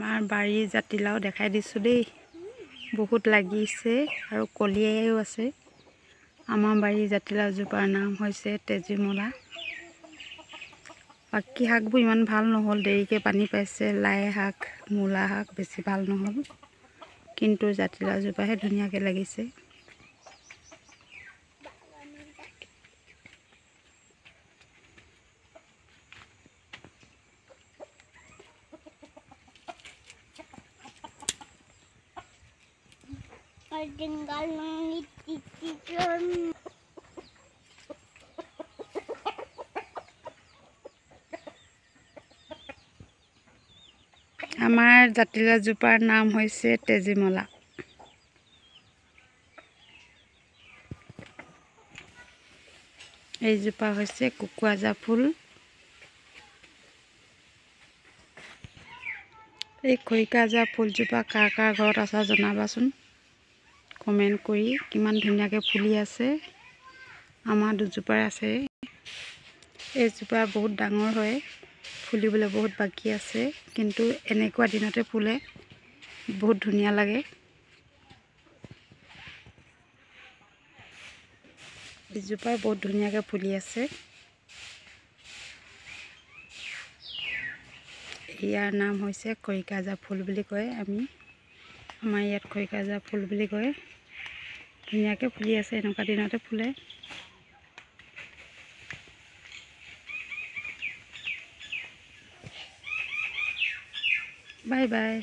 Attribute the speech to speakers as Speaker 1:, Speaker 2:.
Speaker 1: আমাৰ বাৰীৰ জাতিলাও দেখাই দিছোঁ দেই, বহুত লাগিছে আৰু কলিয়াইও আছে। আমাৰ বাৰীৰ জাতিলাওজোপাৰ নাম হৈছে তেজীমলা। বাকী শাকবোৰ ইমান ভাল নহ'ল, দেৰিকৈ পানী পাইছে। লাই শাক, মূলা শাক বেছি ভাল নহ'ল, কিন্তু জাতিলাওজোপাহে ধুনীয়াকৈ লাগিছে। আমাৰ জাতিলাওজোপাৰ নাম হৈছে তেজীমলা। এইজোপা হৈছে কুকুৰাজা ফুল। এই খৰিকাজা ফুলজোপা কাৰ কাৰ ঘৰত আছে জনাবাচোন কমেণ্ট কৰি। কিমান ধুনীয়াকৈ ফুলি আছে। আমাৰ দুজোপাৰ আছে। এইজোপা বহুত ডাঙৰ হয়, ফুলিবলৈ বহুত বাকী আছে, কিন্তু এনেকুৱা দিনতে ফুলে, বহুত ধুনীয়া লাগে। এইজোপা বহুত ধুনীয়াকৈ ফুলি আছে। ইয়াৰ নাম হৈছে খৰিকাজা ফুল বুলি কয়। আমাৰ ইয়াত খৰিকাজা ফুল বুলি কয়। ধুনীয়াকৈ ফুলি আছে, এনেকুৱা দিনতে ফুলে। Bye bye.